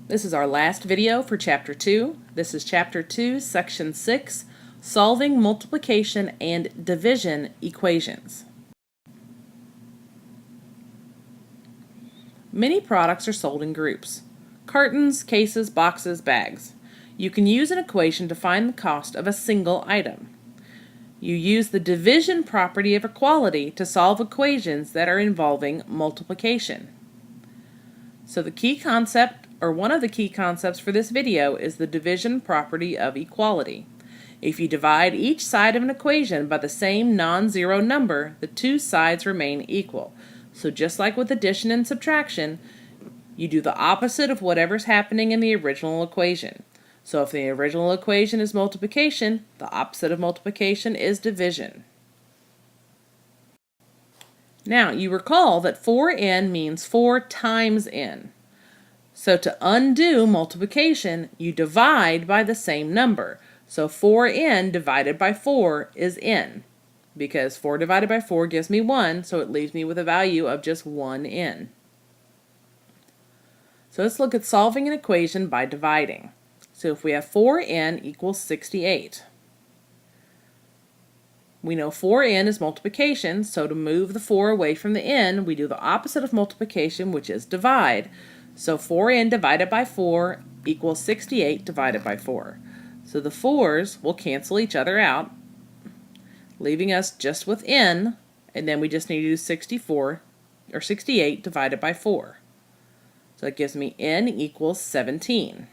This is our last video for Chapter 2. This is Chapter 2, Section 6, Solving Multiplication and Division Equations. Many products are sold in groups: cartons, cases, boxes, bags. You can use an equation to find the cost of a single item. You use the division property of equality to solve equations that are involving multiplication. So the key concept, or one of the key concepts for this video, is the division property of equality. If you divide each side of an equation by the same non-zero number, the two sides remain equal. So just like with addition and subtraction, you do the opposite of whatever's happening in the original equation. So if the original equation is multiplication, the opposite of multiplication is division. Now, you recall that 4n means 4 times n. So to undo multiplication, you divide by the same number. So 4n divided by 4 is n, because 4 divided by 4 gives me 1, so it leaves me with a value of just 1n. So let's look at solving an equation by dividing. So if we have 4n equals 68. We know 4n is multiplication, so to move the 4 away from the n, we do the opposite of multiplication, which is divide. So 4n divided by 4 equals 68 divided by 4. So the 4's will cancel each other out, leaving us just with n, and then we just need to do 68 divided by 4. So it gives me n equals 17.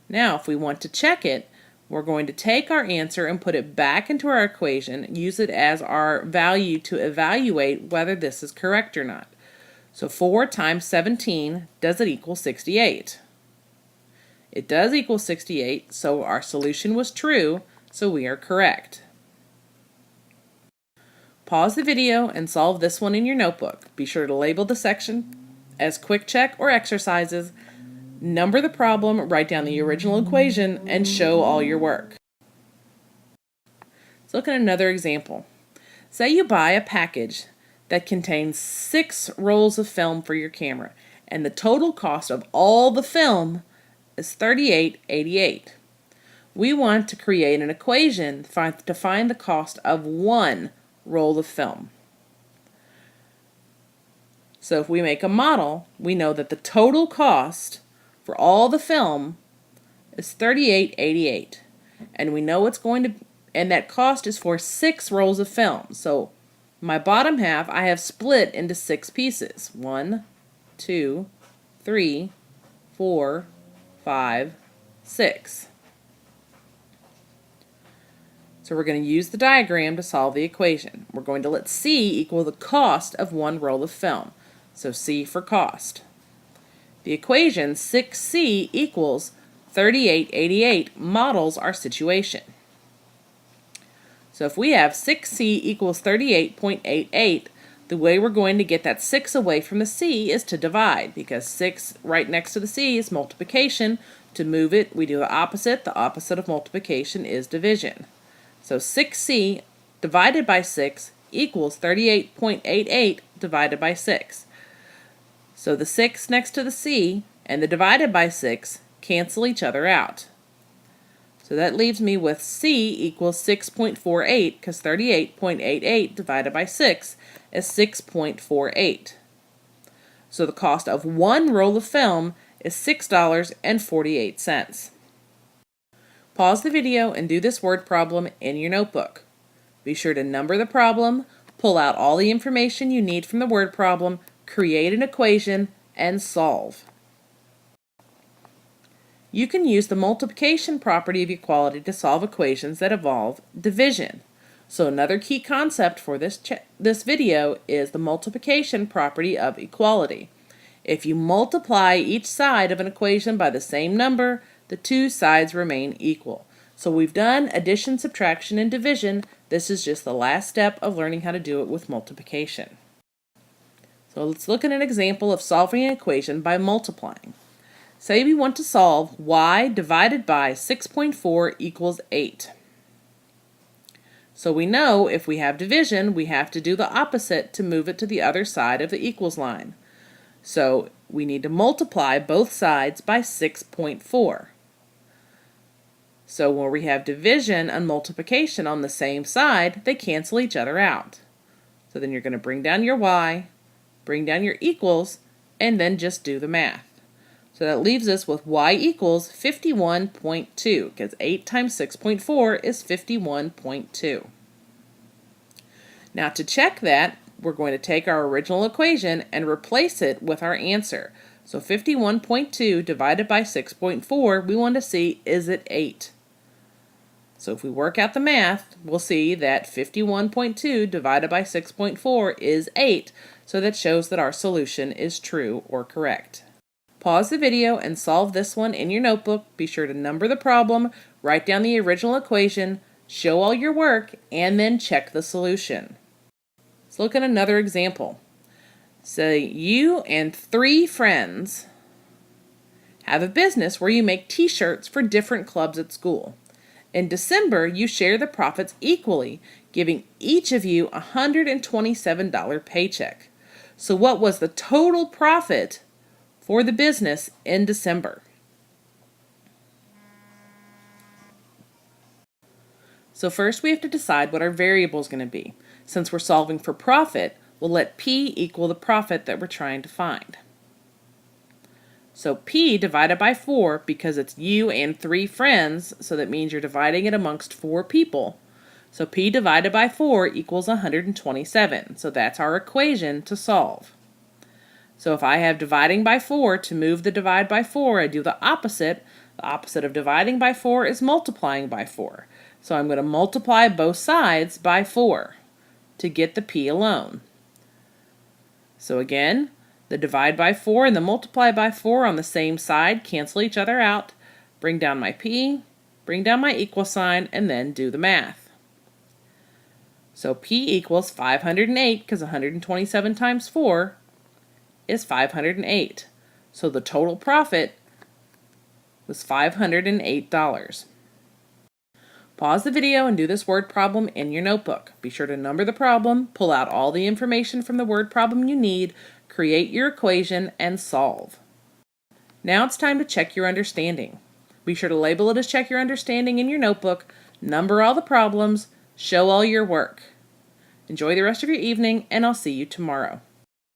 Now, if we want to check it, we're going to take our answer and put it back into our equation, use it as our value to evaluate whether this is correct or not. So 4 times 17, does it equal 68? It does equal 68, so our solution was true, so we are correct. Pause the video and solve this one in your notebook. Be sure to label the section as quick check or exercises, number the problem, write down the original equation, and show all your work. Let's look at another example. Say you buy a package that contains 6 rolls of film for your camera, and the total cost of all the film is $38.88. We want to create an equation to find the cost of 1 roll of film. So if we make a model, we know that the total cost for all the film is $38.88, and we know it's going to, and that cost is for 6 rolls of film. So my bottom half I have split into 6 pieces. 1, 2, 3, 4, 5, 6. So we're going to use the diagram to solve the equation. We're going to let C equal the cost of 1 roll of film. So C for cost. The equation 6C equals 38.88 models our situation. So if we have 6C equals 38.88, the way we're going to get that 6 away from the C is to divide, because 6 right next to the C is multiplication. To move it, we do the opposite. The opposite of multiplication is division. So 6C divided by 6 equals 38.88 divided by 6. So the 6 next to the C and the divided by 6 cancel each other out. So that leaves me with C equals 6.48, because 38.88 divided by 6 is 6.48. So the cost of 1 roll of film is $6.48. Pause the video and do this word problem in your notebook. Be sure to number the problem, pull out all the information you need from the word problem, create an equation, and solve. You can use the multiplication property of equality to solve equations that involve division. So another key concept for this video is the multiplication property of equality. If you multiply each side of an equation by the same number, the two sides remain equal. So we've done addition, subtraction, and division. This is just the last step of learning how to do it with multiplication. So let's look at an example of solving an equation by multiplying. Say we want to solve y divided by 6.4 equals 8. So we know if we have division, we have to do the opposite to move it to the other side of the equals line. So we need to multiply both sides by 6.4. So where we have division and multiplication on the same side, they cancel each other out. So then you're going to bring down your y, bring down your equals, and then just do the math. So that leaves us with y equals 51.2, because 8 times 6.4 is 51.2. Now to check that, we're going to take our original equation and replace it with our answer. So 51.2 divided by 6.4, we want to see, is it 8? So if we work out the math, we'll see that 51.2 divided by 6.4 is 8, so that shows that our solution is true or correct. Pause the video and solve this one in your notebook. Be sure to number the problem, write down the original equation, show all your work, and then check the solution. Let's look at another example. Say you and 3 friends have a business where you make t-shirts for different clubs at school. In December, you share the profits equally, giving each of you a $127 paycheck. So what was the total profit for the business in December? So first we have to decide what our variable is going to be. Since we're solving for profit, we'll let P equal the profit that we're trying to find. So P divided by 4, because it's you and 3 friends, so that means you're dividing it amongst 4 people. So P divided by 4 equals 127. So that's our equation to solve. So if I have dividing by 4, to move the divide by 4, I do the opposite. The opposite of dividing by 4 is multiplying by 4. So I'm going to multiply both sides by 4 to get the P alone. So again, the divide by 4 and the multiply by 4 on the same side cancel each other out. Bring down my P, bring down my equal sign, and then do the math. So P equals 508, because 127 times 4 is 508. So the total profit was $508. Pause the video and do this word problem in your notebook. Be sure to number the problem, pull out all the information from the word problem you need, create your equation, and solve. Now it's time to check your understanding. Be sure to label it as check your understanding in your notebook, number all the problems, show all your work. Enjoy the rest of your evening, and I'll see you tomorrow.